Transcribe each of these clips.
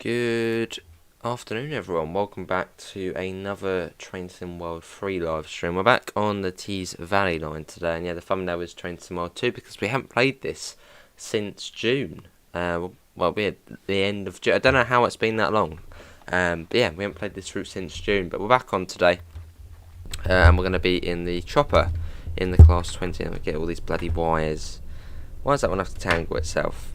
Good afternoon, everyone. Welcome back to another Train Sim World 3 live stream. We're back on the Tees Valley line today, and yeah, the thumbnail is Train Sim World 2 because we haven't played this since June. Well, we're at the end of June. I don't know how it's been that long. But yeah, we haven't played this route since June, but we're back on today. And we're going to be in the chopper in the class 20, and we get all these bloody wires. Why does that one have to tangle itself?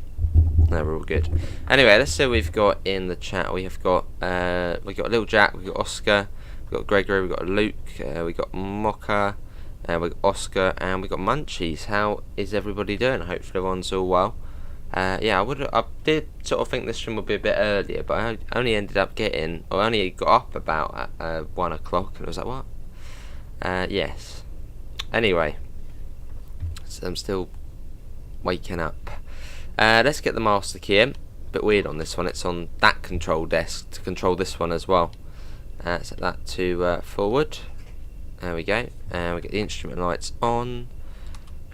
No, we're all good. Anyway, let's see what we've got in the chat. We've got Little Jack, we've got Oscar, we've got Gregory, we've got Luke, we've got Mocha, we've got Oscar, and we've got Munchies. How is everybody doing? Hopefully everyone's all well. Yeah, I did sort of think this stream would be a bit earlier, but I only ended up only got up about at 1 o'clock, and I was like, what? Yes. Anyway, so I'm still waking up. Let's get the master key in. Bit weird on this one. It's on that control desk to control this one as well. Set that to forward. There we go. We get the instrument lights on.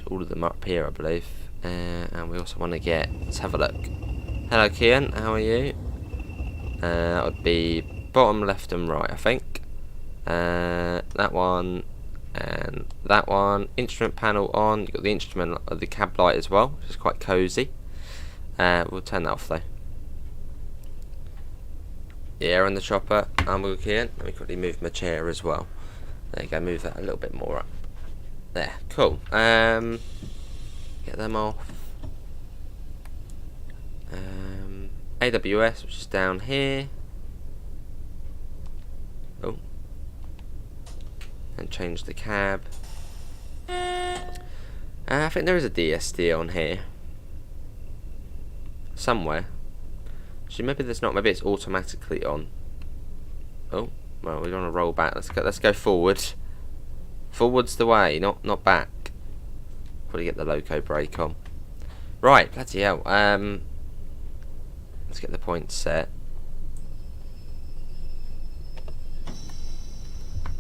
All of them up here, I believe. And we also want to get. Let's have a look. Hello, Kian. How are you? That would be bottom, left, and right, I think. That one and that one. Instrument panel on. You've got the instrument, the cab light as well, which is quite cosy. We'll turn that off though. Yeah, in the chopper. I'm looking in. Let me quickly move my chair as well. There you go, move that a little bit more up. There, cool. Get them off. AWS, which is down here. Oh. And change the cab. I think there is a DSD on here. Somewhere. Actually, maybe there's not. Maybe it's automatically on. Oh, well, we want to roll back. Let's go forward. Forward's the way, not back. Probably get the loco brake on. Right, bloody hell. Let's get the points set.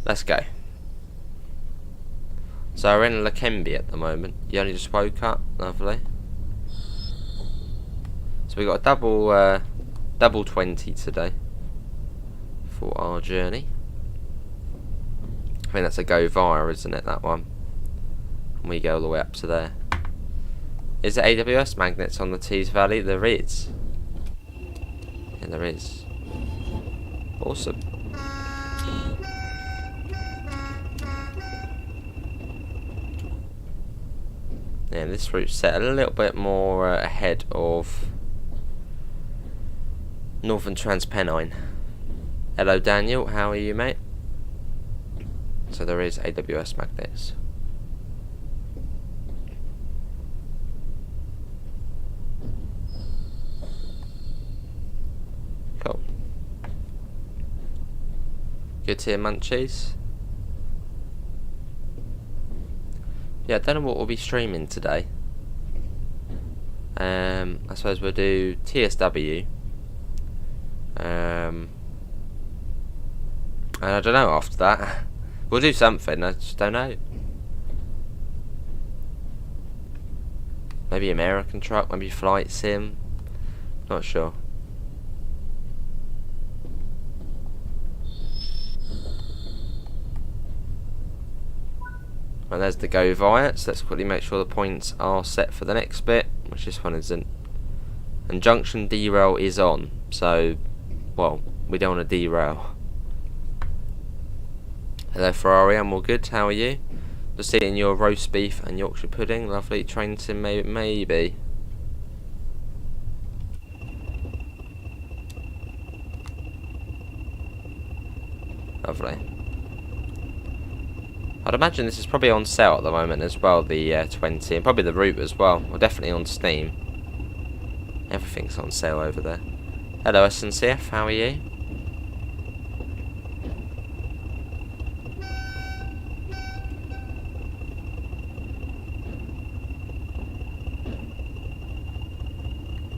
Let's go. So we're in Lakembe at the moment. You only just woke up, lovely. So we got a double 20 today for our journey. I think that's a go via, isn't it? That one. And we go all the way up to there. Is there AWS magnets on the Tees Valley? There is. Yeah, there is. Awesome. Yeah, this route's set a little bit more ahead of Northern Transpennine. Hello Daniel, how are you, mate? So there is AWS magnets. Cool. Good to hear, Munchies. Yeah, I don't know what we'll be streaming today. I suppose we'll do TSW. And I don't know after that. We'll do something, I just don't know. Maybe American Truck, maybe Flight Sim. Not sure. And there's the go via, so let's quickly make sure the points are set for the next bit, which this one isn't. And junction derail is on, so, well, we don't want to derail. Hello Ferrari, I'm all good, how are you? Just eating your roast beef and Yorkshire pudding, lovely. Train Sim, maybe. Lovely. I'd imagine this is probably on sale at the moment as well, the 20, and probably the route as well. Well, definitely on Steam. Everything's on sale over there. Hello SNCF, how are you?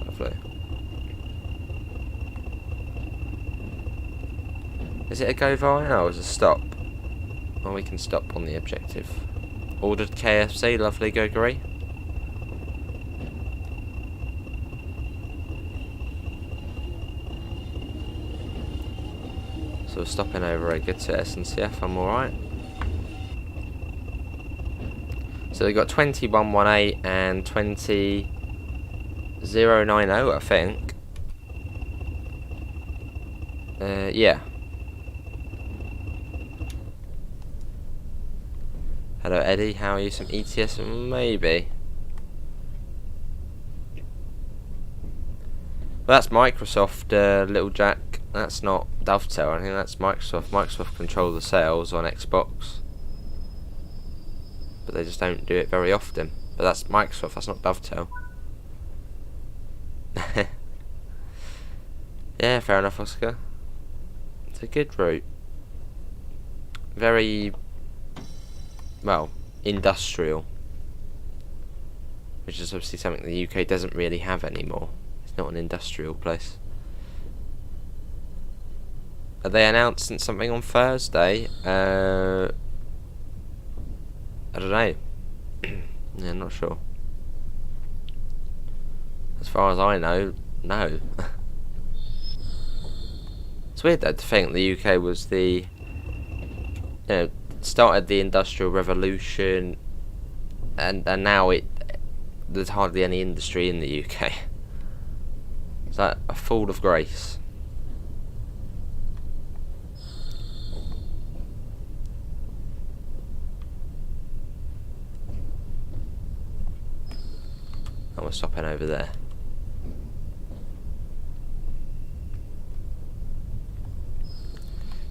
Lovely. Is it a go via or is it a stop? Well, we can stop on the objective. Ordered KFC, lovely, Gregory. So we're stopping over a good to SNCF, I'm alright. So they've got 20118 and 20090, I think. Yeah. Hello Eddie, how are you? Some ETS maybe. Well, that's Microsoft, Little Jack. That's not Dovetail. I think that's Microsoft. Microsoft control the sales on Xbox, but they just don't do it very often. But that's Microsoft. That's not Dovetail. Yeah, fair enough, Oscar. It's a good route. Very, well, industrial, which is obviously something the UK doesn't really have anymore. It's not an industrial place. Are they announcing something on Thursday? I don't know. Yeah, I'm not sure. As far as I know, no. It's weird though to think the UK was the, started the Industrial Revolution, and now there's hardly any industry in the UK. It's like a fall of grace. And we're stopping over there.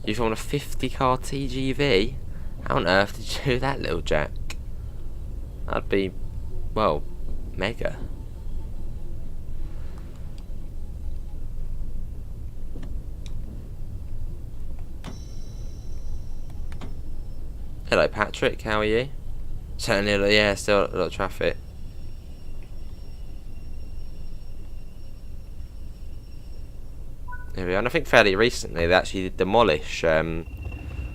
You found a 50 car TGV? How on earth did you do that, Little Jack? That'd be, well, mega. Hello Patrick, how are you? Certainly, yeah, still a lot of traffic. There we are. And I think fairly recently they actually did demolish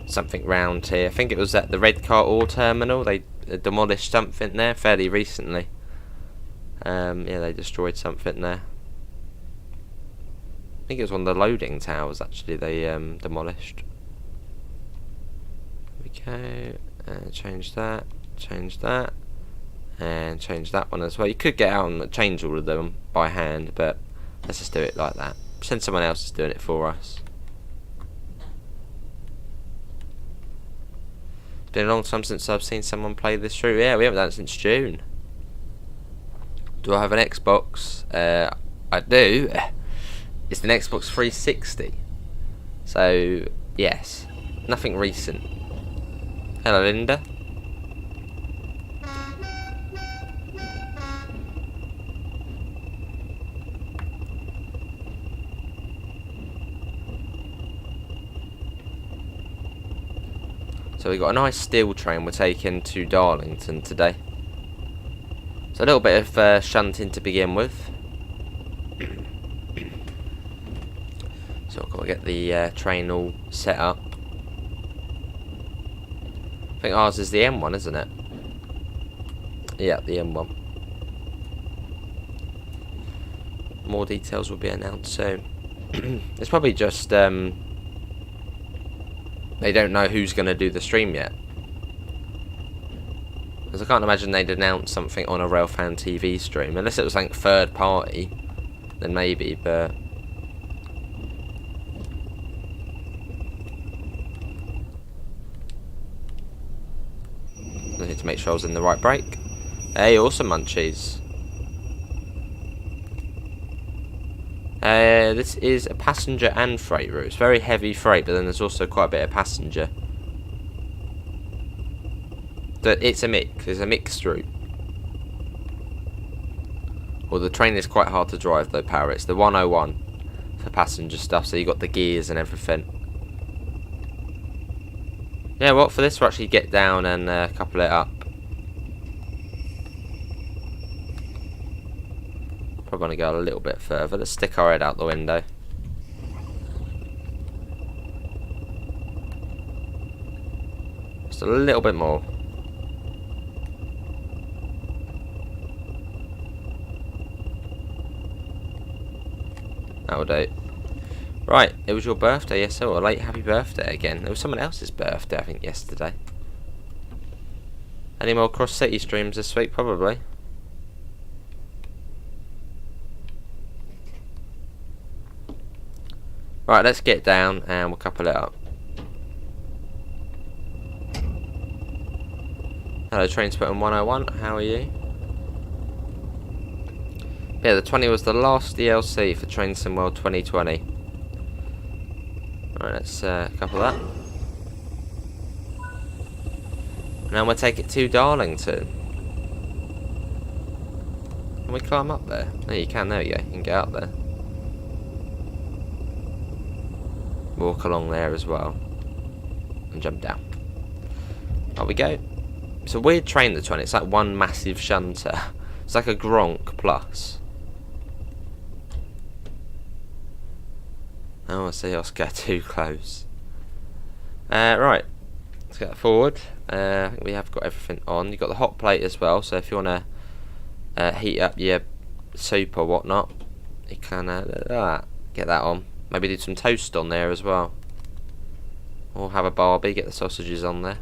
something round here. I think it was at the Redcar Ore Terminal. They demolished something there fairly recently. Yeah, they destroyed something there. I think it was one of the loading towers actually they demolished. There we go. Change that, and change that one as well. You could get out and change all of them by hand, but let's just do it like that. Pretend someone else is doing it for us. It's been a long time since I've seen someone play this route. Yeah, we haven't done it since June. Do I have an Xbox? I do. It's an Xbox 360. So, yes. Nothing recent. Hello, Linda. So we've got a nice steel train we're taking to Darlington today. So a little bit of shunting to begin with. So I've got to get the train all set up. I think ours is the M1, isn't it? Yeah, the M1. More details will be announced soon. It's probably just they don't know who's going to do the stream yet. Because I can't imagine they'd announce something on a Railfan TV stream. Unless it was like third party, then maybe, but... I need to make sure I was in the right break. Hey, awesome munchies. This is a passenger and freight route. It's very heavy freight, but then there's also quite a bit of passenger. But it's a mix. It's a mixed route. Well, the train is quite hard to drive though, Power. It's the 101 for passenger stuff, so you got the gears and everything. Yeah, well, for this we'll actually get down and couple it up. Probably want to go a little bit further. Let's stick our head out the window. Just a little bit more. That'll do. Right, it was your birthday yesterday, or a late happy birthday again. It was someone else's birthday, I think, yesterday. Any more cross-city streams this week? Probably. Right, let's get down and we'll couple it up. Hello, Trainspotting 101, how are you? Yeah, the 20 was the last DLC for Train Sim World 2020. Right, let's couple that. Now we'll take it to Darlington. Can we climb up there? No, you can, there we go, you can get up there. Walk along there as well. And jump down. Up we go. It's a weird train, the 20, it's like one massive shunter. It's like a Gronk plus. Oh, I see Oscar too close. Right, let's get forward. I think we have got everything on. You've got the hot plate as well, so if you want to heat up your soup or whatnot, you can get that on. Maybe do some toast on there as well. Or have a barbie, get the sausages on there.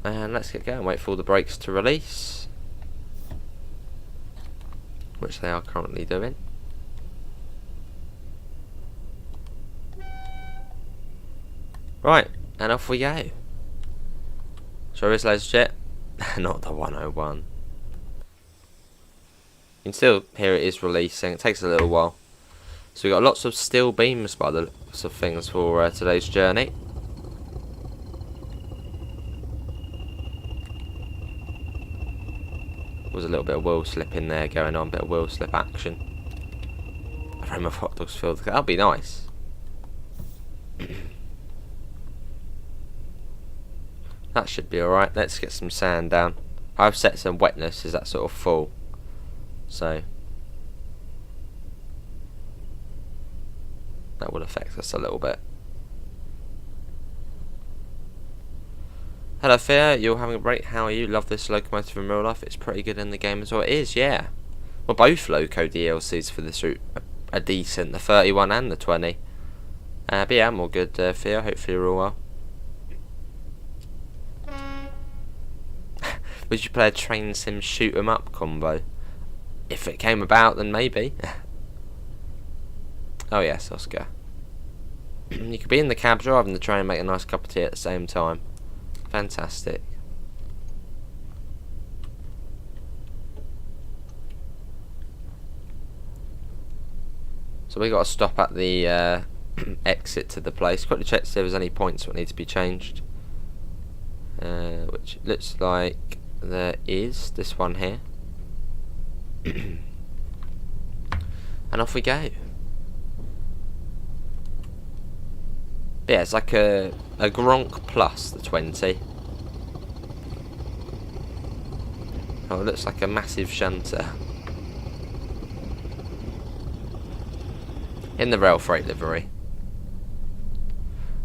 And let's get going, wait for all the brakes to release. Which they are currently doing. Right, and off we go. So is loads of shit. Not the 101. You can still hear it is releasing. It takes a little while. So we've got lots of steel beams by the looks of things for today's journey. Was a little bit of wheel slip in there going on, bit of wheel slip action. A frame of hot dogs filled. That'll be nice. That should be alright. Let's get some sand down. I've set some wetness as that sort of full. So that will affect us a little bit. Hello Fear, you're having a break. How are you? Love this locomotive in real life. It's pretty good in the game as well. It is, yeah. Well, both Loco DLCs for this route are decent. The 31 and the 20. But yeah, I'm all good, Fear. Hopefully you're all well. Would you play a train sim shoot 'em up combo? If it came about, then maybe. Oh yes, Oscar. You could be in the cab driving the train and make a nice cup of tea at the same time. Fantastic. So we got to stop at the exit to the place. Quickly check to see if there's any points that need to be changed. Which looks like there is. This one here. And off we go. But yeah, it's like a Gronk plus the 20. Oh, it looks like a massive shunter. In the rail freight livery.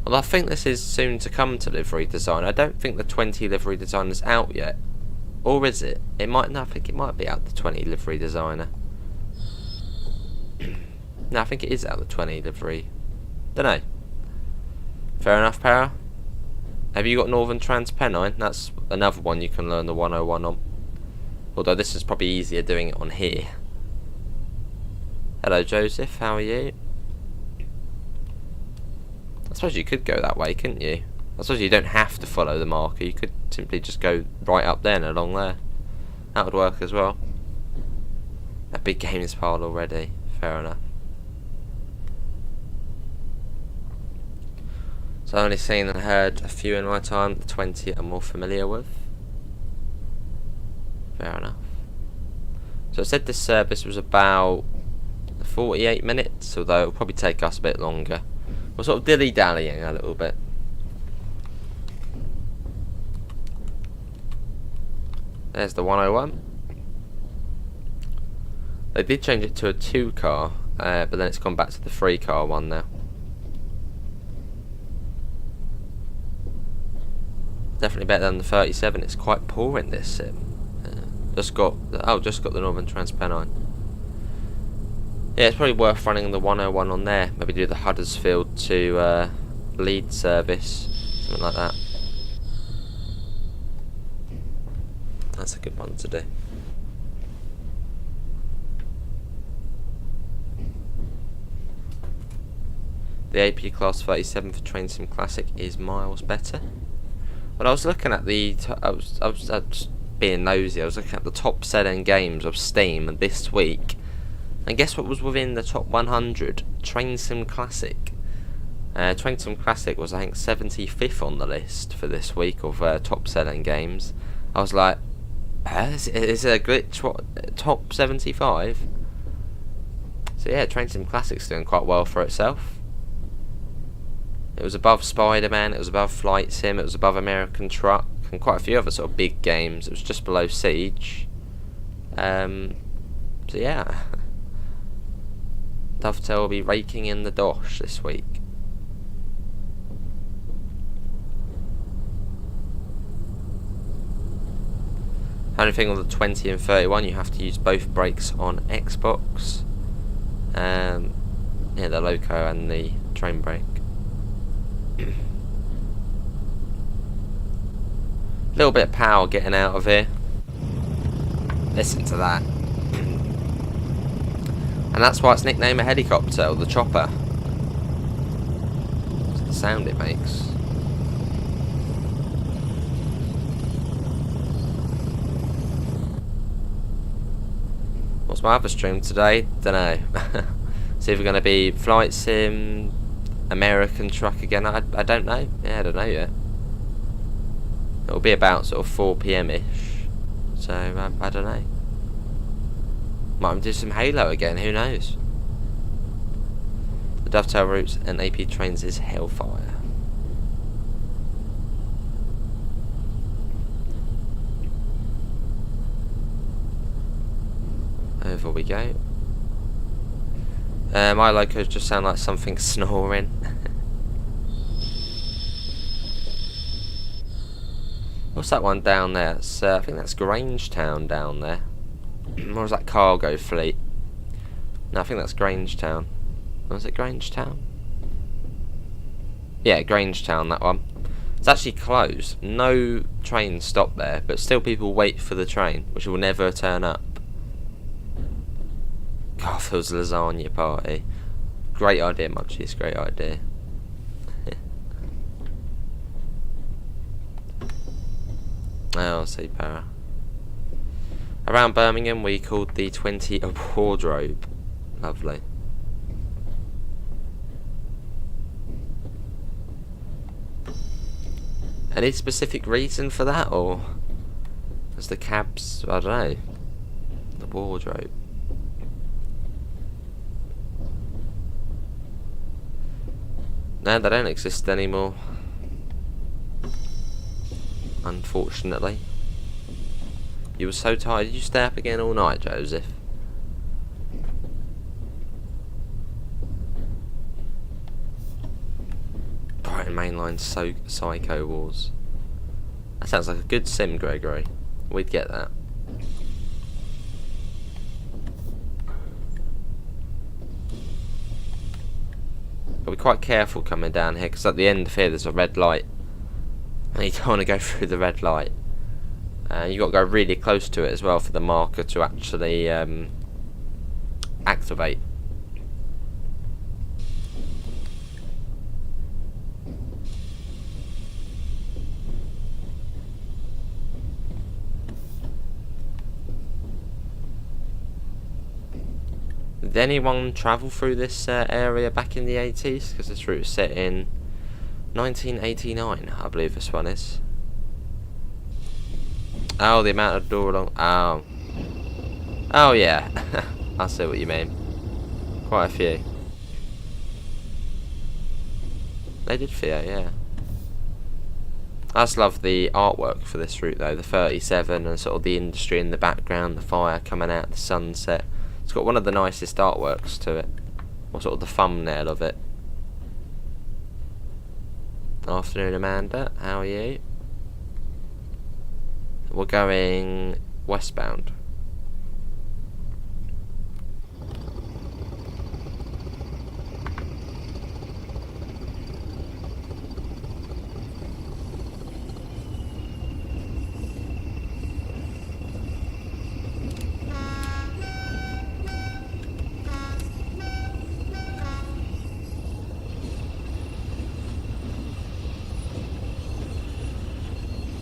Well, I think this is soon to come to livery design. I don't think the 20 livery design is out yet. Or is it? It might. No, I think it might be out, the 20 livery designer. No, I think it is out, the 20 livery. Don't know. Fair enough, Para. Have you got Northern Transpennine? That's another one you can learn the 101 on. Although this is probably easier doing it on here. Hello, Joseph. How are you? I suppose you could go that way, couldn't you? I suppose you don't have to follow the marker. You could simply just go right up there and along there. That would work as well. A big games pile already. Fair enough. So I've only seen and heard a few in my time. The 20 I'm more familiar with. Fair enough. So it said this service was about 48 minutes, although it'll probably take us a bit longer. We're sort of dilly-dallying a little bit. There's the 101. They did change it to a 2-car, but then it's gone back to the 3-car one now. Definitely better than the 37. It's quite poor in this sim. Just got the Northern Transpennine. Yeah, it's probably worth running the 101 on there. Maybe do the Huddersfield to Leeds service, something like that. That's a good one to do. The AP Class 37 for Train Sim Classic is miles better. But I was looking at the... I was just being nosy. I was looking at the top selling games of Steam this week. And guess what was within the top 100? Train Sim Classic. Train Sim Classic was, I think, 75th on the list for this week of top selling games. I was like, is it a glitch? What, top 75? So yeah, Train Sim Classic's doing quite well for itself. It was above Spider-Man, it was above Flight Sim, it was above American Truck, and quite a few other sort of big games. It was just below Siege. So yeah. Dovetail will be raking in the dosh this week. Only thing on the 20 and 31, you have to use both brakes on Xbox. Yeah, the loco and the train brake. Little bit of power getting out of here. Listen to that. And that's why it's nicknamed a helicopter, or the chopper. It's the sound it makes. What's my other stream today? Dunno. It's either going to be Flight Sim, American Truck again. I don't know. Yeah, I don't know yet. It'll be about sort of 4 PM-ish. So, I don't know. Might do some Halo again, who knows? The Dovetail routes and AP trains is Hellfire. Over we go. My locos just sound like something snoring. What's that one down there? It's, I think that's Grangetown down there. Or is that Cargo Fleet? No, I think that's Grangetown. Was it Grangetown? Yeah, Grangetown, that one. It's actually closed. No trains stop there, but still people wait for the train, which will never turn up. Garfield's lasagna party. Great idea, Munchies, great idea. Oh, see, para. Around Birmingham, we called the 20 a wardrobe. Lovely. Any specific reason for that, or as the cabs? I don't know. The wardrobe. No, they don't exist anymore. Unfortunately. You were so tired. Did you stay up again all night, Joseph? Brighton Mainline Psycho Wars. That sounds like a good sim, Gregory. We'd get that. But be quite careful coming down here, because at the end of here there's a red light. And you don't want to go through the red light. You've got to go really close to it as well for the marker to actually activate. Did anyone travel through this area back in the 80s? Because this route is set in 1989, I believe this one is. Oh, the amount of door along. Oh. Oh, yeah. I see what you mean. Quite a few. They did fear, yeah. I just love the artwork for this route, though. The 37 and sort of the industry in the background, the fire coming out, the sunset. It's got one of the nicest artworks to it. Or sort of the thumbnail of it. Afternoon, Amanda. How are you? We're going westbound.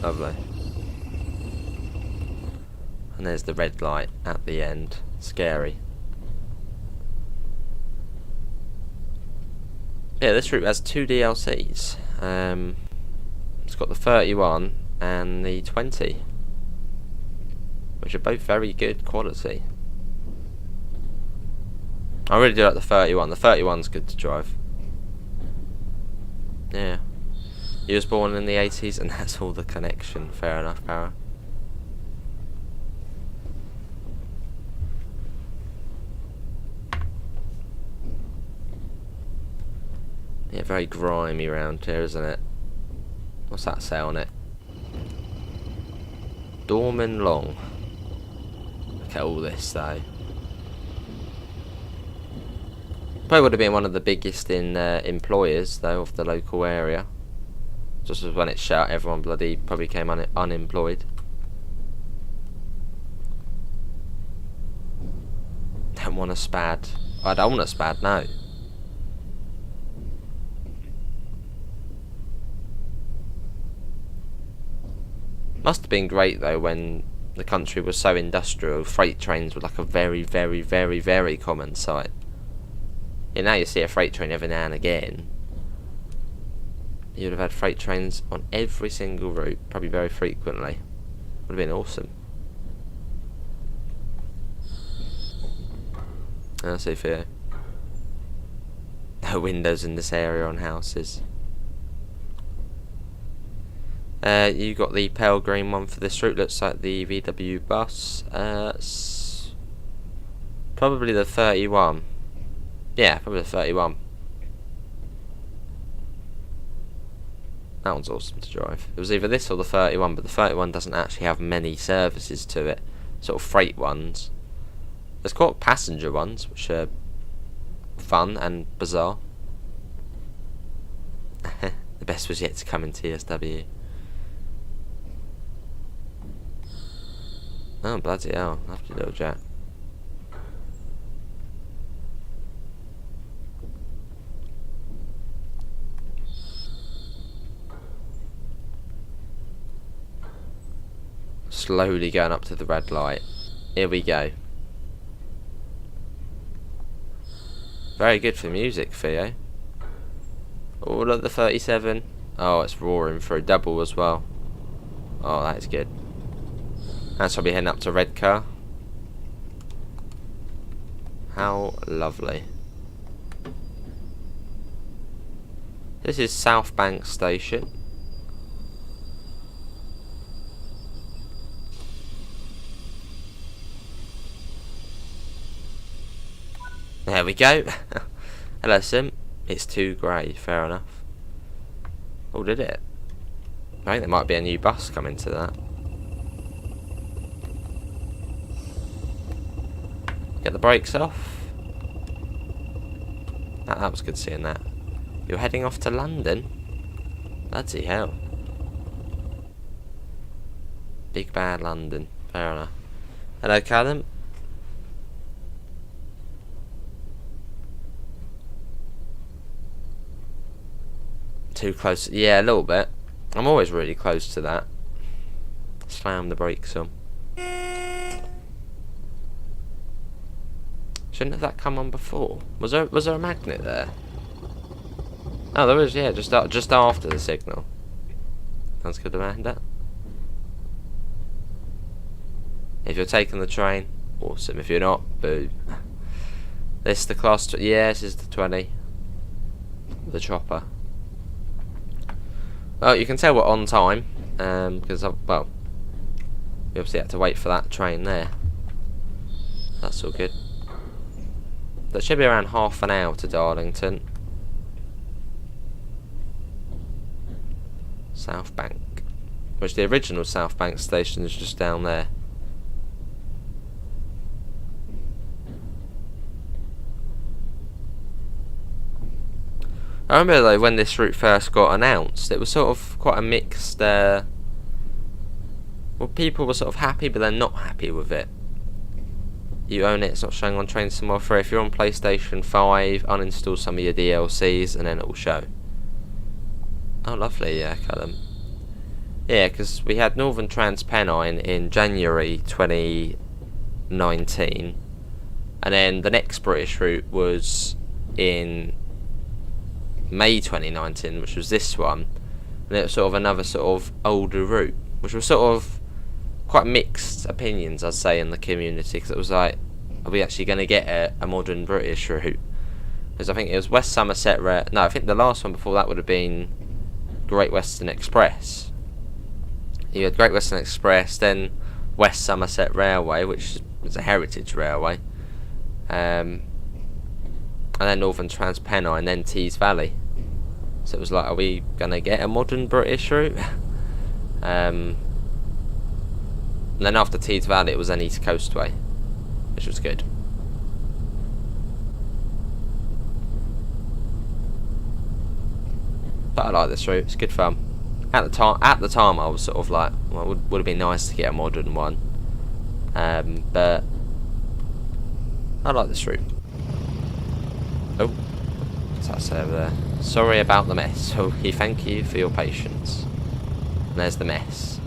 Lovely. And there's the red light at the end. Scary. Yeah, this route has 2 DLCs. It's got the 31 and the 20, which are both very good quality. I really do like the 31. The 31's good to drive. Yeah. You was born in the 80s and that's all the connection. Fair enough, Para. Yeah, very grimy round here, isn't it? What's that say on it? Dorman Long. Look at all this though. Probably would have been one of the biggest in employers though of the local area. Just as when it shut, everyone bloody probably came unemployed. Don't want a Spad. I don't want a Spad, no. Must have been great though when the country was so industrial. Freight trains were like a very, very, very, very common sight. Yeah, now you see a freight train every now and again. You'd have had freight trains on every single route, probably very frequently. Would have been awesome. I'll see for you. No windows in this area on houses. You got the pale green one for this route. Looks like the VW bus. Probably the 31. Yeah, probably the 31. That one's awesome to drive. It was either this or the 31, but the 31 doesn't actually have many services to it. Sort of freight ones. There's quite passenger ones, which are fun and bizarre. The best was yet to come in TSW. Oh, bloody hell. Lovely little Jack. Slowly going up to the red light. Here we go. Very good for music, Theo. Oh, look, the 37. Oh, it's roaring for a double as well. Oh, that is good. That's probably heading up to red car. How lovely. This is South Bank Station. There we go. Hello, Sim. It's too grey. Fair enough. Oh, did it? I think there might be a new bus coming to that. Get the brakes off. That was good seeing that. You're heading off to London? Bloody hell. Big bad London. Fair enough. Hello, Callum. Too close. Yeah, a little bit. I'm always really close to that. Slam the brakes on. Shouldn't have that come on before? Was there a magnet there? Oh, there was. Yeah, just after the signal. Sounds good, Amanda. If you're taking the train, awesome. If you're not, boo. This is the class. Yeah, this is the 20. The chopper. Well, you can tell we're on time, because, well, we obviously had to wait for that train there. That's all good. That should be around half an hour to Darlington. South Bank. Which the original South Bank station is just down there. I remember though when this route first got announced, it was sort of quite a mixed. Well, people were sort of happy, but they're not happy with it. You own it; it's not showing on Train Sim World 3. If you're on PlayStation 5, uninstall some of your DLCs, and then it will show. Oh, lovely, yeah, Callum. Yeah, because we had Northern Transpennine in January 2019, and then the next British route was in May 2019, which was this one, and it was sort of another sort of older route, which was sort of quite mixed opinions, I'd say, in the community, because it was like, are we actually going to get a modern British route? Because I think it was West Somerset no, I think the last one before that would have been Great Western Express. You had Great Western Express, then West Somerset Railway, which is a heritage railway, and then Northern Transpennine, then Tees Valley. So it was like, are we going to get a modern British route? And then after Tees Valley, it was an East Coastway, which was good. But I like this route, it's good fun. At the time, I was sort of like, well, it would have been nice to get a modern one. But I like this route. Oh, what's that say over there? Sorry about the mess. Okay, thank you for your patience. And there's the mess.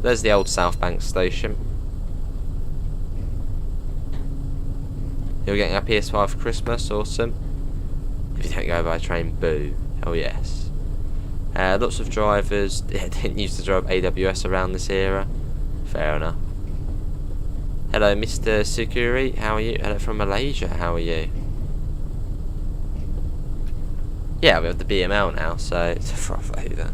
There's the old South Bank station. You're getting a PS5 for Christmas, awesome. If you don't go by train, boo. Oh yes. Lots of drivers didn't used to drive AWS around this era. Fair enough. Hello, Mr. Sukuri. How are you? Hello from Malaysia. How are you? Yeah, we have the BML now, so it's a froth over.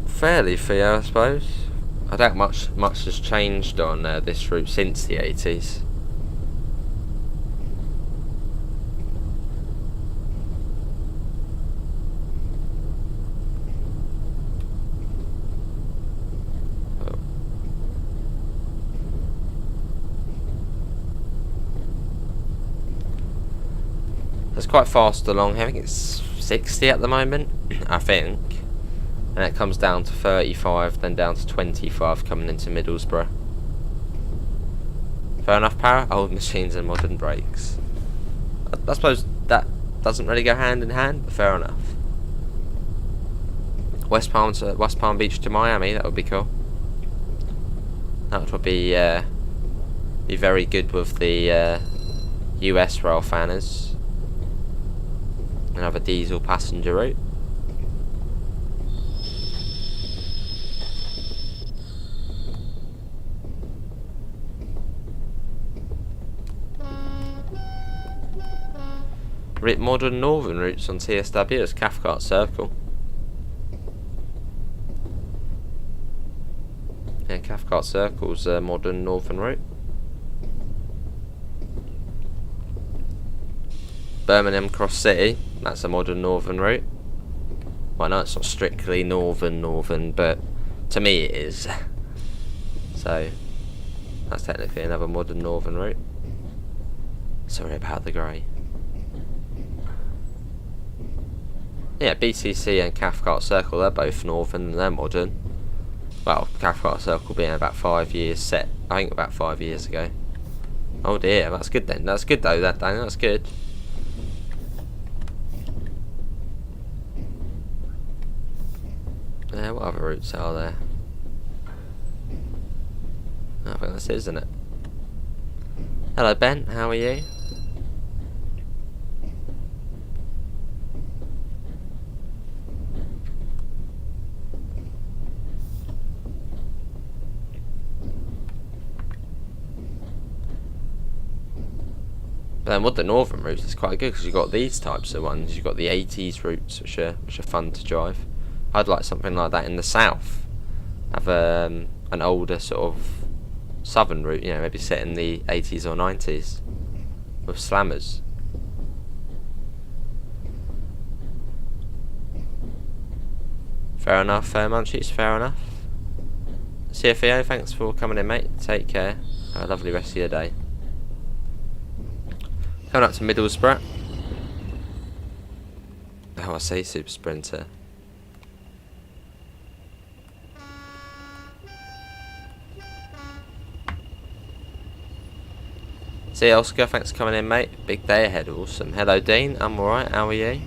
Fairly fair, I suppose. I doubt much has changed on this route since the 80s. It's quite fast along. I think it's 60 at the moment, I think. And it comes down to 35, then down to 25 coming into Middlesbrough. Fair enough, Para. Old machines and modern brakes. I suppose that doesn't really go hand in hand, but fair enough. West Palm Beach to Miami, that would be cool. That would be very good with the US rail fanners. Another diesel passenger route. Modern northern routes on TSW is Cathcart Circle. Yeah, Cathcart Circle's a modern northern route. Birmingham Cross City, that's a modern northern route. Well, no, it's not strictly northern, but to me it is. So, that's technically another modern northern route. Sorry about the grey. Yeah, BCC and Cathcart Circle, they're both northern and they're modern. Well, Cathcart Circle being about 5 years set, I think about 5 years ago. Oh dear, that's good then. That's good though, that's good. What other routes are there? I think that's it, isn't it? Hello Ben, how are you? But then with the northern routes, it's quite good because you've got these types of ones. You've got the 80s routes, which are fun to drive. I'd like something like that in the south. Have an older sort of southern route, you know, maybe set in the 80s or 90s with slammers. Fair enough, Munchies, fair enough. CFEO, thanks for coming in, mate. Take care. Have a lovely rest of your day. Coming up to Middlesbrough. Oh, I say Super Sprinter. See you, Oscar, thanks for coming in, mate. Big day ahead, awesome. Hello, Dean, I'm alright, how are you?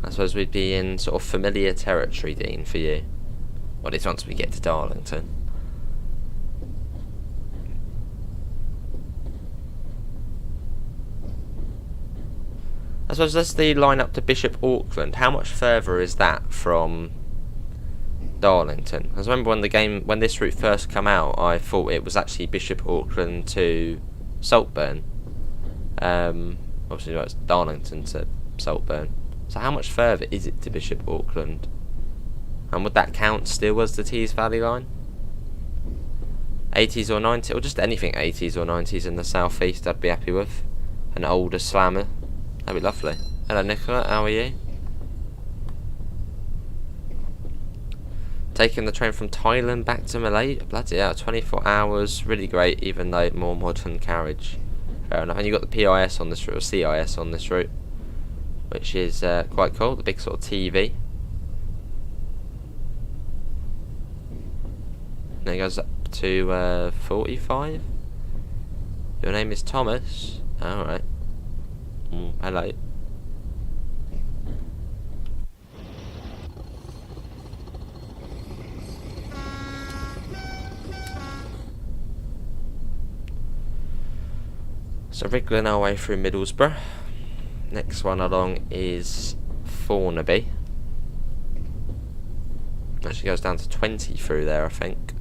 I suppose we'd be in sort of familiar territory, Dean, for you. Well, it's once we get to Darlington. I suppose that's the line up to Bishop Auckland. How much further is that from Darlington? I remember when this route first came out, I thought it was actually Bishop Auckland to Saltburn. Obviously, it's Darlington to Saltburn. So how much further is it to Bishop Auckland? And would that count still as the Tees Valley line? 80s or 90s, or just anything 80s or 90s in the southeast I'd be happy with. An older slammer. That'd be lovely. Hello Nicola, how are you? Taking the train from Thailand back to Malay. Bloody hell, 24 hours, really great, even though more modern carriage. Fair enough. And you've got the PIS on this route, or CIS on this route, which is quite cool, the big sort of TV. And it goes up to 45. Your name is Thomas. Alright. Hello. So wriggling our way through Middlesbrough. Next one along is Thornaby. Actually goes down to 20 through there, I think.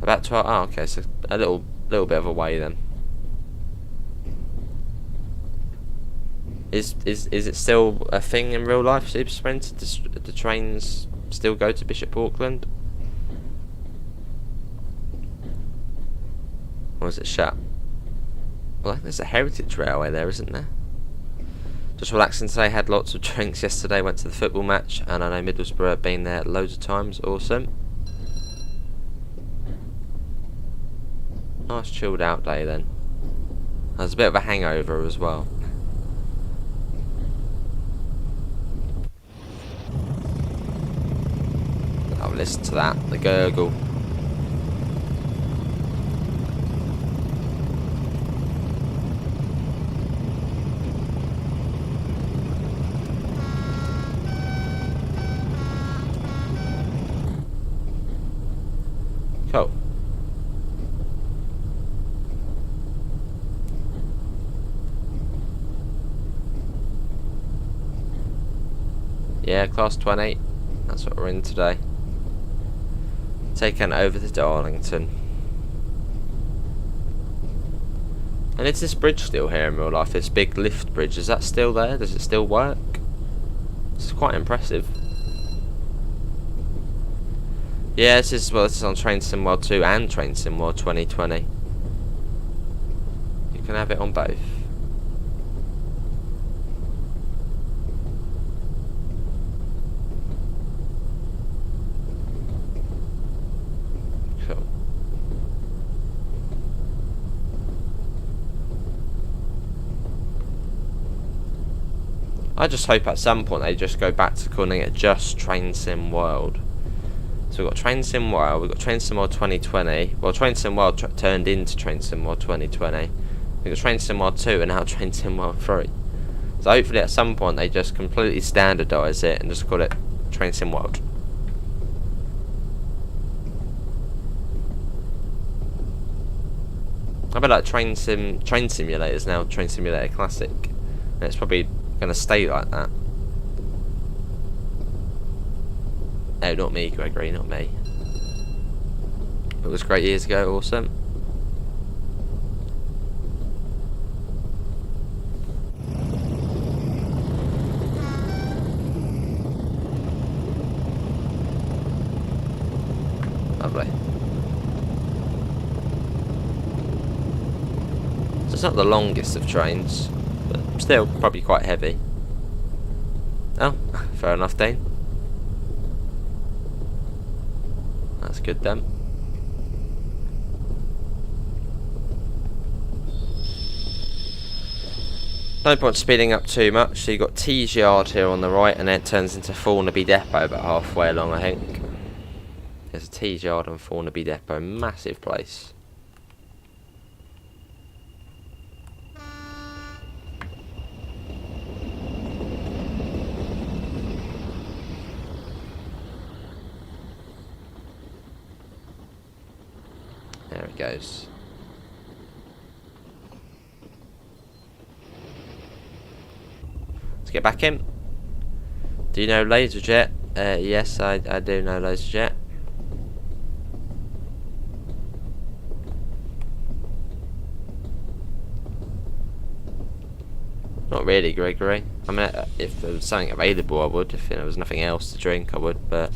About 12. Oh, okay, so a little bit of a way then. Is it still a thing in real life, Super Sprint? The trains still go to Bishop Auckland? Or is it shut? Well, there's a heritage railway there, isn't there? Just relaxing today, had lots of drinks yesterday, went to the football match, and I know Middlesbrough have been there loads of times, awesome. Nice chilled out day then. There's a bit of a hangover as well. Oh, listen to that, the gurgle. Cool. Yeah, class 20. That's what we're in today. Taken over to Darlington. And is this bridge still here in real life? This big lift bridge, is that still there? Does it still work? It's quite impressive. Yeah, this is on Train Sim World 2 and Train Sim World 2020. You can have it on both. Cool. I just hope at some point they just go back to calling it just Train Sim World. So we've got Train Sim World, we've got Train Sim World 2020. Well, Train Sim World turned into Train Sim World 2020. We've got Train Sim World 2 and now Train Sim World 3. So hopefully at some point they just completely standardise it and just call it Train Sim World. I bet like Train Simulator is now Train Simulator Classic. And it's probably going to stay like that. No, not me, Gregory, not me. It was great years ago, awesome. Lovely. So it's not the longest of trains, but still probably quite heavy. Oh, fair enough, Dane. That's good then. No point speeding up too much. So you got Tees Yard here on the right, and then it turns into Thornaby Depot about halfway along, I think. There's a Tees Yard and Thornaby Depot, massive place. There it goes. Let's get back in. Do you know LaserJet? Yes, I do know LaserJet. Not really, Gregory. I mean, if there was something available, I would. If there was nothing else to drink, I would. But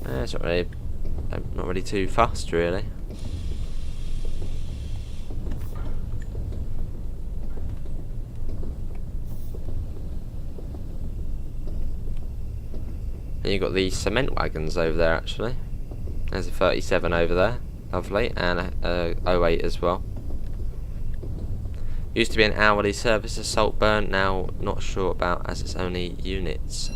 it's not really. I'm not really too fast, really. And you've got the cement wagons over there, actually. There's a 37 over there, lovely, and a 08 as well. Used to be an hourly service at Saltburn, now not sure about as it's only units.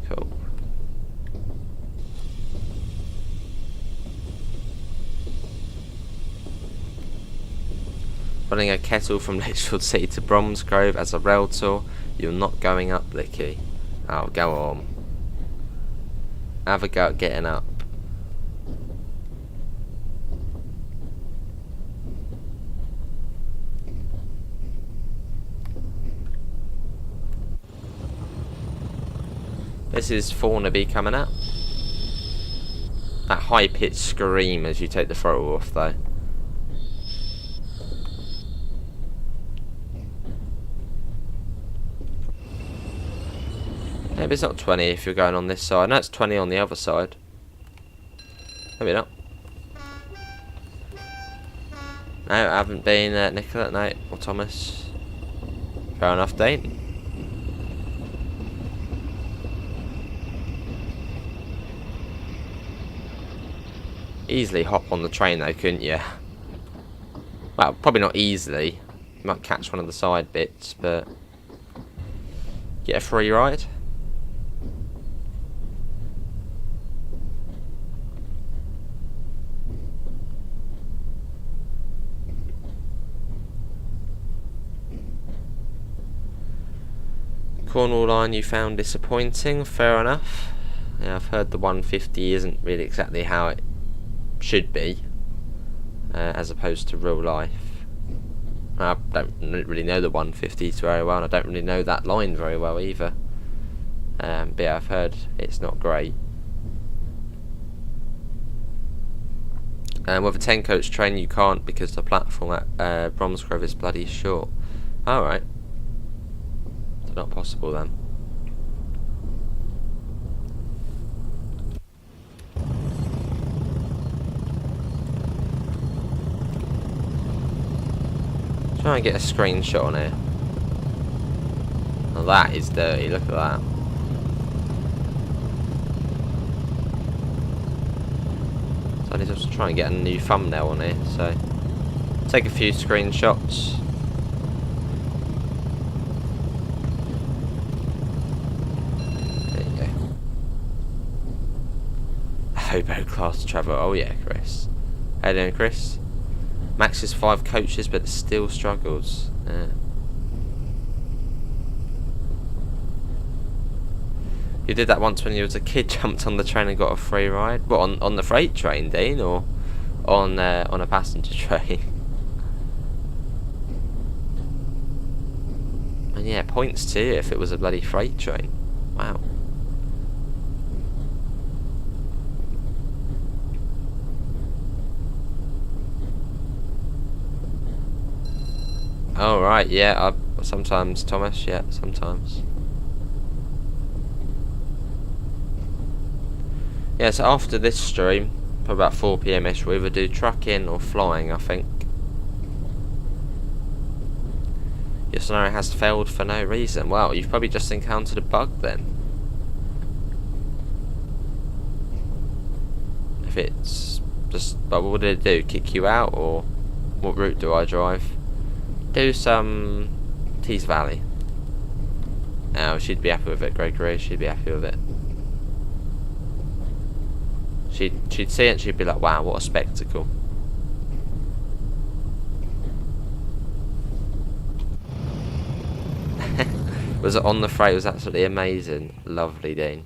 Cool. Running a kettle from Litchfield City to Bromsgrove as a rail tour. You're not going up, Licky. Oh, go on. Have a go at getting up. This is Thornaby coming up. That high-pitched scream as you take the throttle off, though. Maybe it's not 20 if you're going on this side. No, it's 20 on the other side. Maybe not. No, I haven't been Nicola, no, or Thomas. Fair enough, Dean. Easily hop on the train though, couldn't you? Well, probably not easily. You might catch one of the side bits, but get a free ride. Cornwall line you found disappointing, fair enough. Yeah, I've heard the 150 isn't really exactly how it should be, as opposed to real life. I don't really know the 150s very well, and I don't really know that line very well either. But yeah, I've heard it's not great. With a 10 coach train you can't because the platform at Bromsgrove is bloody short. Alright. Not possible then. Try and get a screenshot on here. Well, that is dirty, look at that. So I need to try and get a new thumbnail on here, so take a few screenshots. Hobo class travel. Oh yeah, Chris. How you doing, Chris? Max is 5 coaches, but still struggles. You did that once when you was a kid, jumped on the train and got a free ride. What, on the freight train, Dean, or on a passenger train? And yeah, points to you if it was a bloody freight train. Wow. Oh right, yeah, sometimes, Thomas, yeah, sometimes. Yeah, so after this stream, probably about 4 PM-ish, we'll either do trucking or flying, I think. Your scenario has failed for no reason. Well, you've probably just encountered a bug then. If it's just, but what did it do? Kick you out, or what route do I drive? Do some Tees Valley. Oh, she'd be happy with it, Gregory. She'd be happy with it. She'd see it and she'd be like, wow, what a spectacle. Was it on the freight? It was absolutely amazing. Lovely, Dean.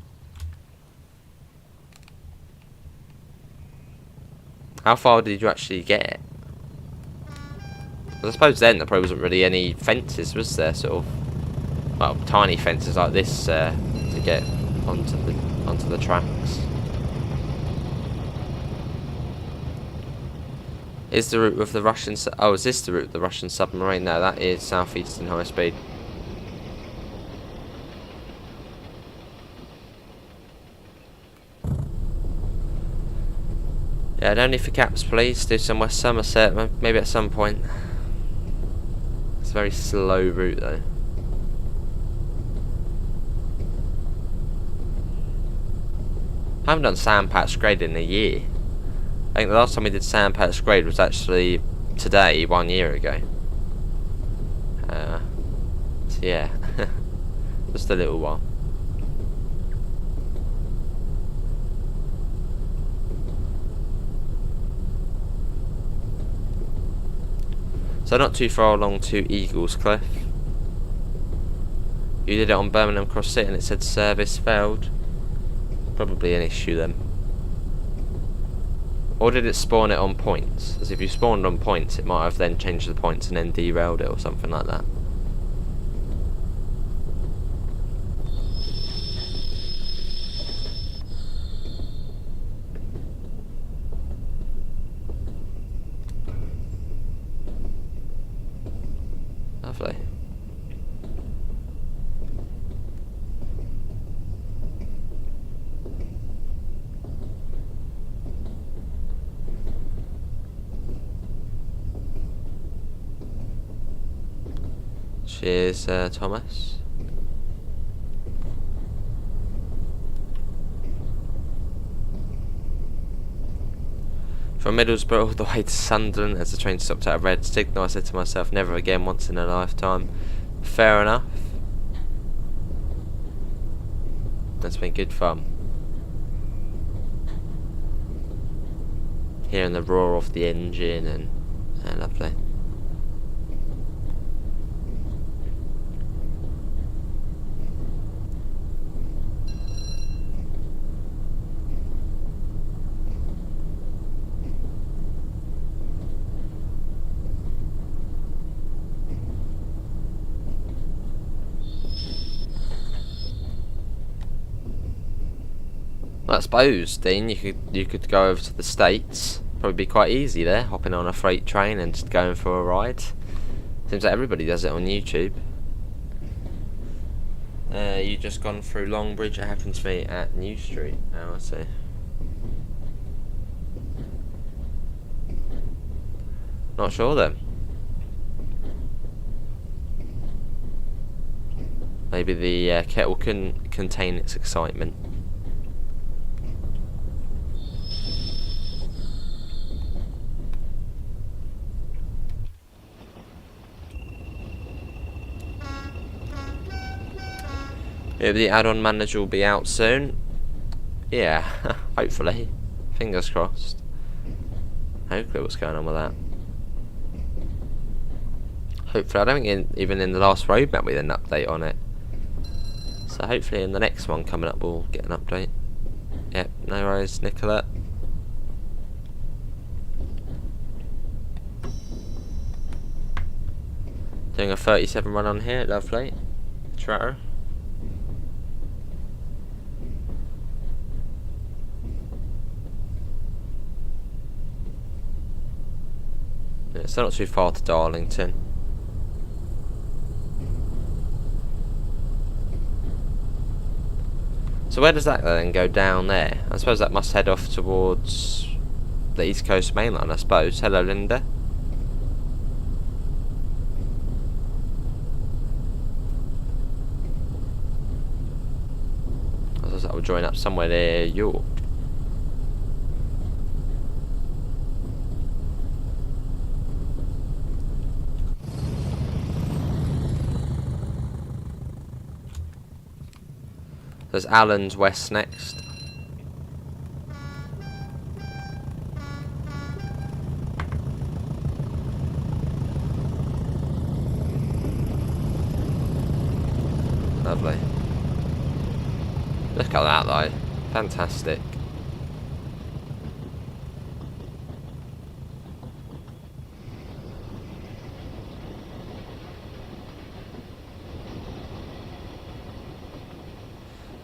How far did you actually get? I suppose then there probably wasn't really any fences, was there? Sort of, well, tiny fences like this to get onto the tracks. Is the route with the Russian? Oh, is this the route of the Russian submarine? No, that is southeastern high speed. Yeah, no need for caps, please. Do some West Somerset, maybe at some point. It's a very slow route, though. I haven't done sandpatch grade in a year. I think the last time we did sandpatch grade was actually today, 1 year ago. So yeah, just a little while. So not too far along to Eagles Cliff. You did it on Birmingham Cross City and it said service failed. Probably an issue then. Or did it spawn it on points? As if you spawned on points, it might have then changed the points and then derailed it or something like that. Lovely. Cheers, Thomas. From Middlesbrough all the way to Sunderland, as the train stopped at a red signal, I said to myself, never again, once in a lifetime. Fair enough. That's been good fun. Hearing the roar of the engine and lovely. Well, I suppose, Dean, you could go over to the States. Probably be quite easy there, hopping on a freight train and just going for a ride. Seems like everybody does it on YouTube. You just gone through Longbridge. It happened to me at New Street. Oh, I see. Not sure then. Maybe the kettle couldn't contain its excitement. Maybe the add-on manager will be out soon. Yeah, hopefully. Fingers crossed. No clue what's going on with that. Hopefully, I don't think even in the last roadmap we had an update on it. So hopefully in the next one coming up we'll get an update. Yep, no worries, Nicola. Doing a 37 run on here, lovely. Trovo. Yeah, it's not too far to Darlington. So where does that then go down there? I suppose that must head off towards the East Coast mainland, I suppose. Hello, Linda. that will join up somewhere near York. There's Allen's West next. Lovely. Look at that though. Fantastic.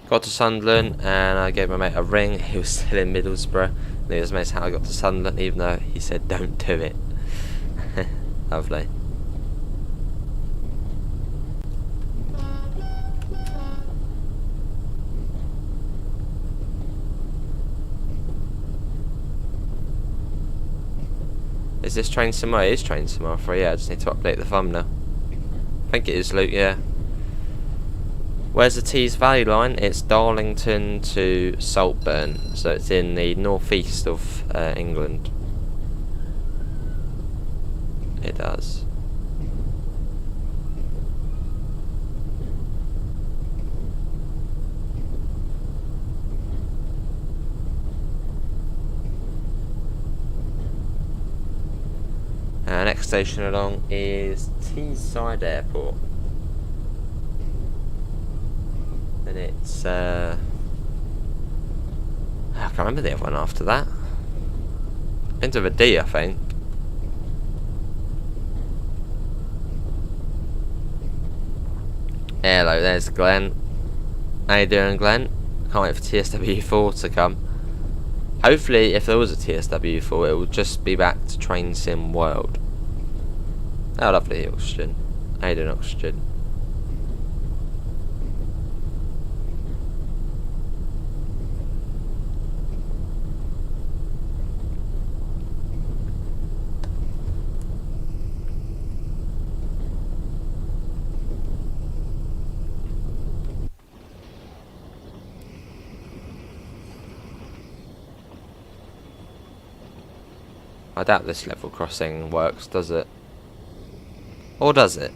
Got to Sunderland and I gave my mate a ring. He was still in Middlesbrough. And he was amazed how I got to Sunderland, even though he said don't do it. Lovely. Is this train tomorrow? It is train tomorrow for, yeah, I just need to update the thumbnail. I think it is, Luke, yeah. Where's the Tees Valley line? It's Darlington to Saltburn, so it's in the northeast of England. It does. Next station along is Teesside Airport. And it's I can't remember the other one after that. Into the D, I think. Hello, there's Glenn. How you doing, Glenn? Can't wait for TSW4 to come. Hopefully, if there was a TSW4, it will just be back to Train Sim World. Oh, lovely, Oxygen. How you doing, Oxygen? I doubt this level crossing works, does it? Or does it?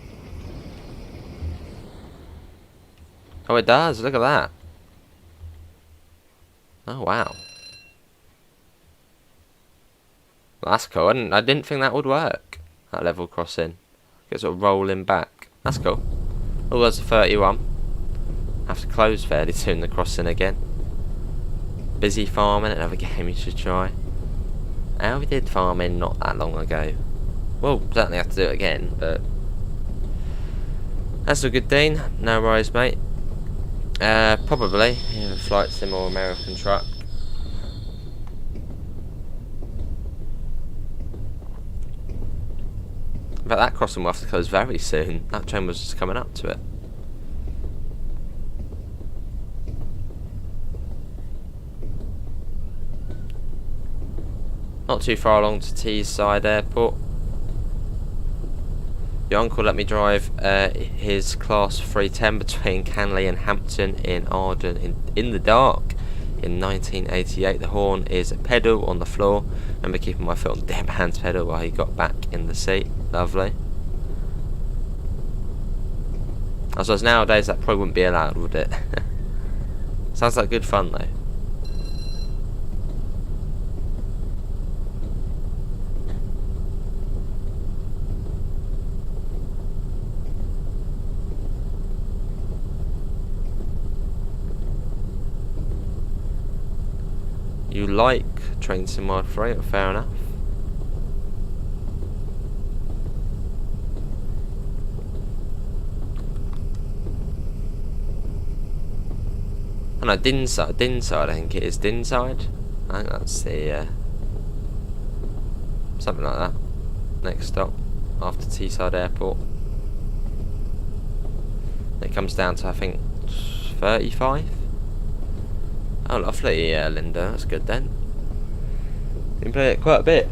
Oh, it does, look at that. Oh, wow. Well, that's cool. I didn't think that would work, that level crossing. Get sort of rolling back. That's cool. Oh, there's a 31. Have to close fairly soon, the crossing again. Busy farming, another game you should try. How we did farming not that long ago. Well, certainly have to do it again, but that's a good thing. No worries, mate. Probably a flight sim or American truck. But that crossing will have to close very soon. That train was just coming up to it. Not too far along to Teesside Airport. Your uncle let me drive his class 310 between Canley and Hampton in Arden in the dark in 1988. The horn is a pedal on the floor. I remember keeping my foot on the damn hands pedal while he got back in the seat. Lovely. I suppose nowadays that probably wouldn't be allowed, would it? Sounds like good fun though. You like Train Sim World 3, fair enough. Oh no, Dinside I think it is. Dinside? I think that's the something like that. Next stop after Teesside Airport. It comes down to I think 35. Oh, lovely, Linda. That's good then. You can play it quite a bit.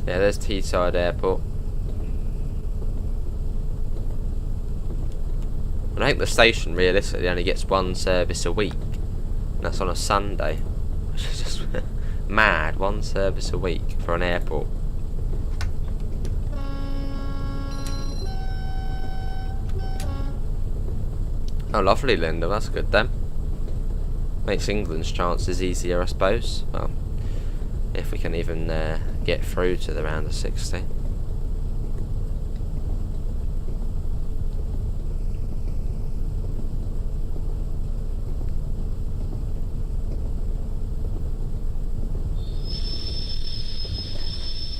Yeah, there's Teesside Airport. And I think the station realistically only gets one service a week. And that's on a Sunday. Which is just mad. One service a week for an airport. Oh, lovely, Linda. That's good then. Makes England's chances easier, I suppose. Well, if we can even get through to the round of 16.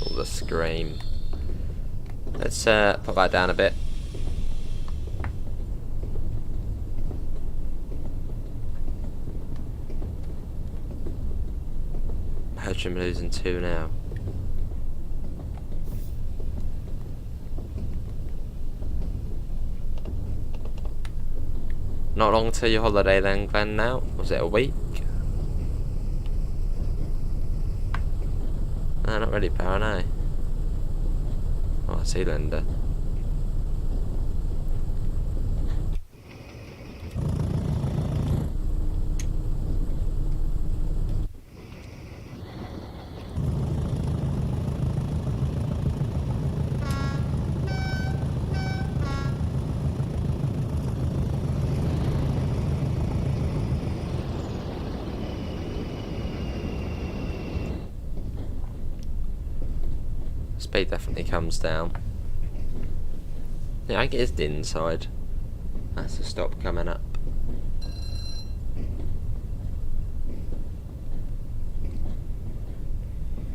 All the scream. Let's put that down a bit. Him losing 2 now. Not long till your holiday then, Glenn, now? Was it a week? No, not really, Baron, eh? Oh, I see Linda. Speed definitely comes down. Yeah, I think it is the inside. That's the stop coming up.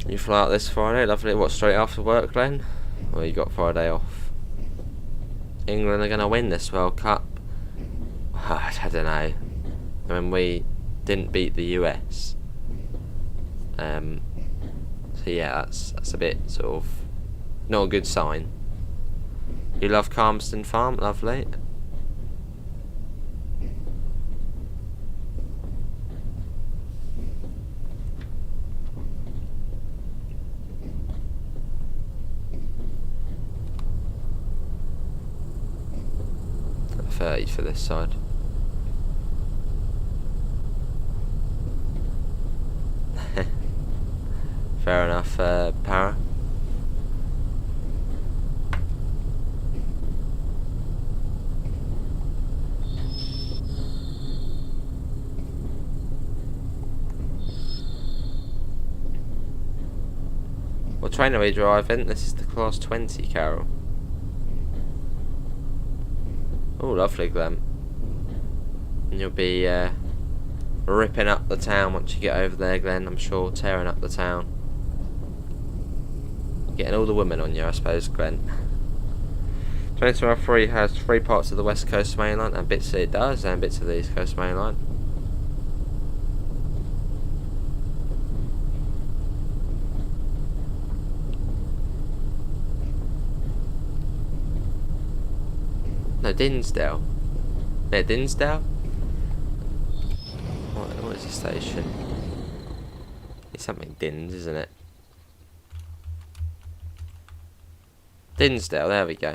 You fly out this Friday, lovely. What, straight after work, Glenn? Or you got Friday off? England are going to win this World Cup? I don't know. I mean, we didn't beat the US. So yeah, that's a bit sort of not a good sign. You love Calmston Farm, lovely. For this side. Fair enough, Para. What train are we driving? This is the Class 20, Carol. Oh, lovely, Glenn. And you'll be ripping up the town once you get over there, Glenn, I'm sure. Tearing up the town. Getting all the women on you, I suppose, Glenn. 2023 has 3 parts of the West Coast Main Line, and bits it does, and bits of the East Coast Main Line. No, Dinsdale. Yeah, Dinsdale? What is the station? It's something Dins, isn't it? Dinsdale, there we go.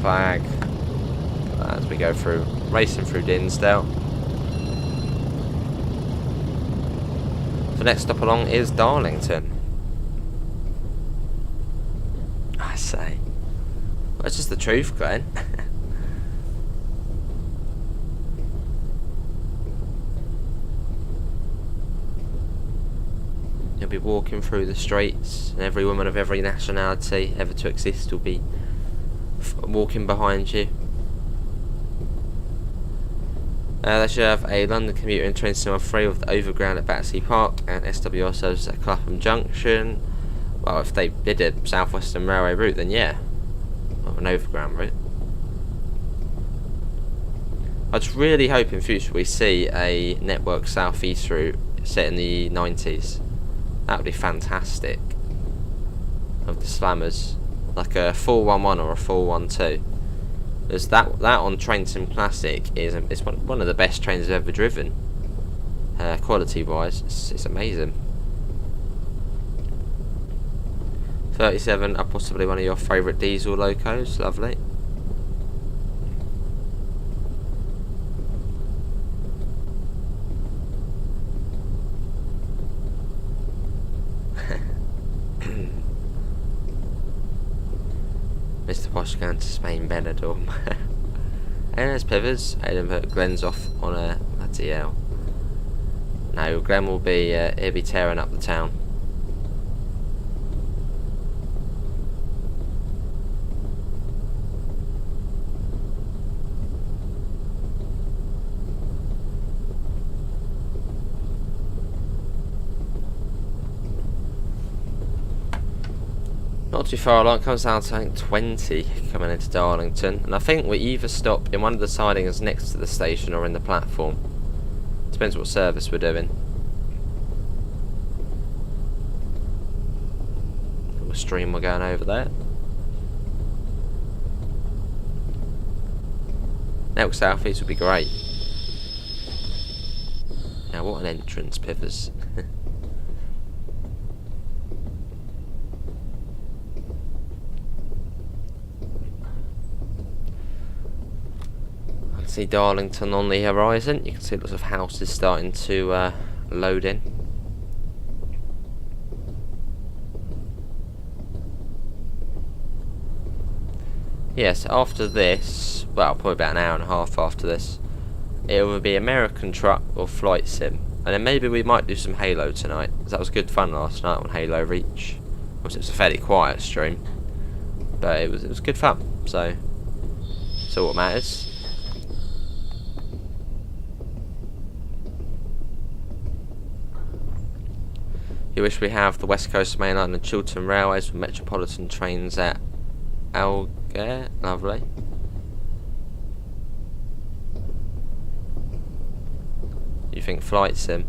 Flag. As we go through, racing through Dinsdale. The next stop along is Darlington. I say. That's just the truth, Glenn. You'll be walking through the streets, and every woman of every nationality ever to exist will be walking behind you. They should have a London commuter in train cinema 3 with the overground at Battersea Park and SWR services at Clapham Junction. Well, if they did a South Western Railway route, then yeah. Or an overground route. I just really hope in future we see a Network South East route set in the 90s. That would be fantastic. Of the Slammers. like a 411 or a 412. There's that on Train Sim Classic is one of the best trains I've ever driven. Quality wise, it's amazing. 37 are possibly one of your favourite diesel locos. Lovely. Mr. Posh going to Spain Benidorm. And there's Pivers. Edinburgh. Glenn's off on a bloody hell. No, Glenn will be he'll be tearing up the town. Not too far along, it comes down to I think 20 coming into Darlington, and I think we either stop in one of the sidings next to the station or in the platform. Depends what service we're doing. Little stream we're going over there. Next southeast would be great. Now what an entrance, Pivers. See Darlington on the horizon. You can see lots of houses starting to load in. Yes, after this, well, probably about an hour and a half after this, it will be American Truck or Flight Sim, and then maybe we might do some Halo tonight, because that was good fun last night on Halo Reach. Of course, it was a fairly quiet stream, but it was good fun. So what matters. You wish we have the West Coast Main Line and Chiltern Railways with Metropolitan trains at Alger. Lovely. You think Flight Sim?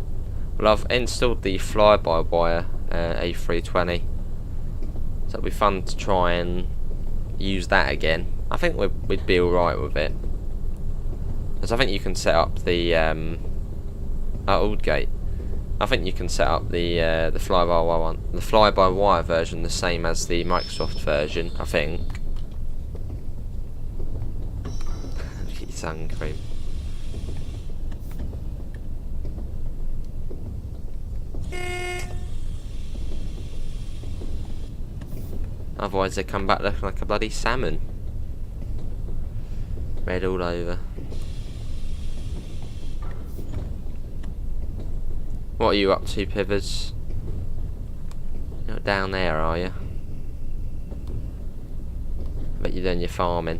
Well, I've installed the fly-by-wire A320, so it'll be fun to try and use that again. I think we'd be alright with it, because I think you can set up the at Aldgate. I think you can set up the fly-by-wire version the same as the Microsoft version. I think. Look at your sun cream. Otherwise, they come back looking like a bloody salmon. Red all over. What are you up to, Pivers? You're not down there, are you? Bet you're doing your farming.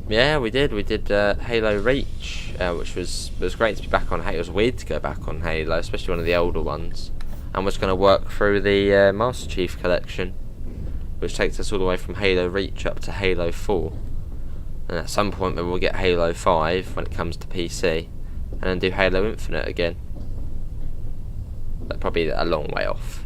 Yeah, we did. We did Halo Reach, which was great to be back on Halo. It was weird to go back on Halo, especially one of the older ones. And we're going to work through the Master Chief Collection, which takes us all the way from Halo Reach up to Halo 4. And at some point, maybe we'll get Halo 5 when it comes to PC. And then do Halo Infinite again. But probably a long way off.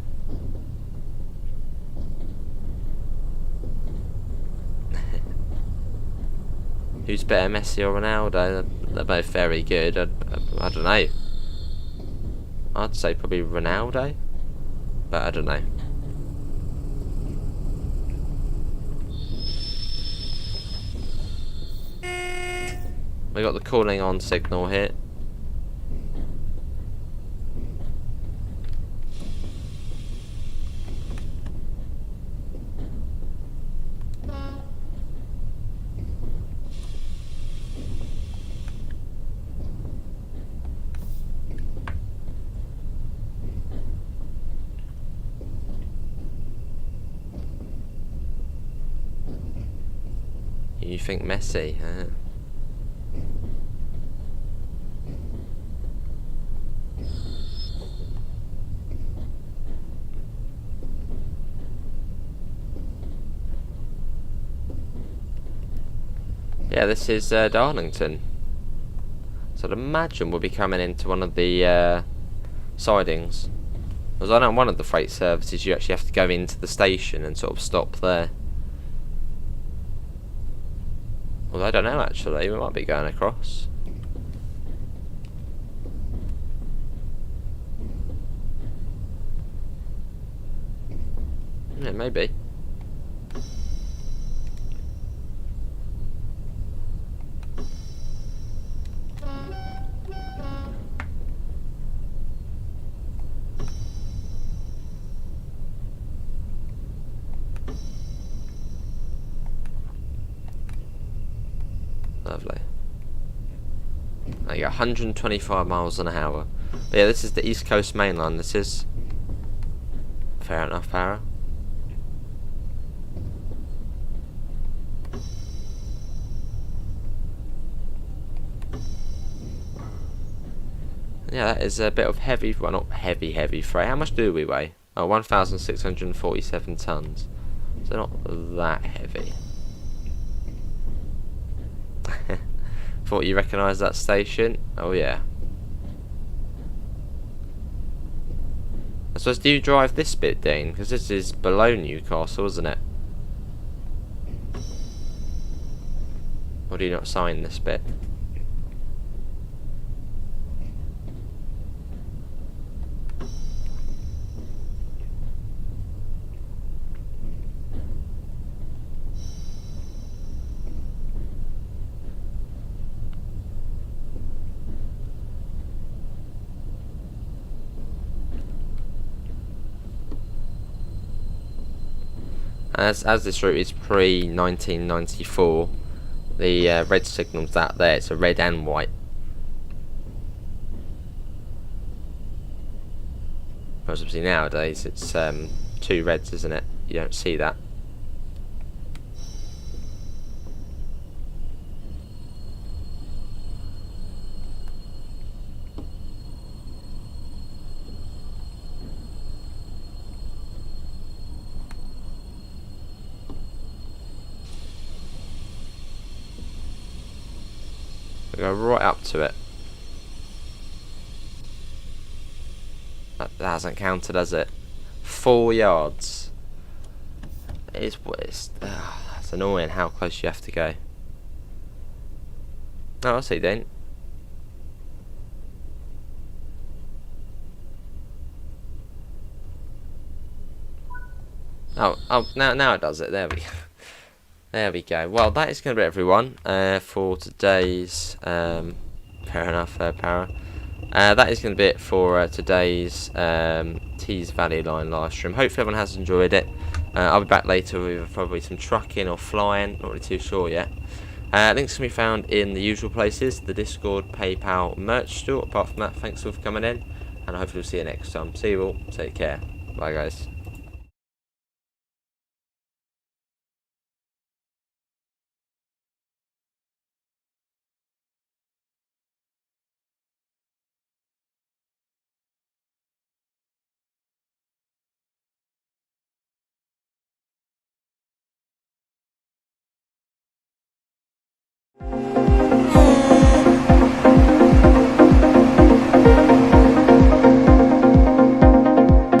Who's better, Messi or Ronaldo? They're both very good. I don't know. I'd say probably Ronaldo, but I don't know. We got the calling on signal here. You think Messi, huh? Yeah, this is Darlington. So I'd imagine we'll be coming into one of the sidings Because I know on one of the freight services you actually have to go into the station and sort of stop there. Well, I don't know actually, we might be going across. Yeah, maybe. Lovely. There you go, 125 miles an hour. But yeah, this is the East Coast Main Line. This is fair enough, Para. Yeah, that is a bit of heavy, well not heavy freight. How much do we weigh? Oh, 1,647 tons. So not that heavy. Thought you recognised that station? Oh yeah. I suppose, do you drive this bit, Dean? Because this is below Newcastle, isn't it? Or do you not sign this bit? As this route is pre-1994, the red signal's out there. It's a red and white. Whereas obviously nowadays it's two reds, isn't it? You don't see that. We go right up to it. That hasn't counted, has it? 4 yards. It's that's annoying how close you have to go. Oh, I see, then. Oh, now it does it. There we go. There we go. Well, that is going to be everyone for today's. Fair enough, Para. That is going to be it for today's Tees Valley Line live stream. Hopefully everyone has enjoyed it. I'll be back later with probably some trucking or flying. Not really too sure yet. Links can be found in the usual places: the Discord, PayPal, merch store. Apart from that, thanks all for coming in, and I hope we'll see you next time. See you all. Take care. Bye, guys.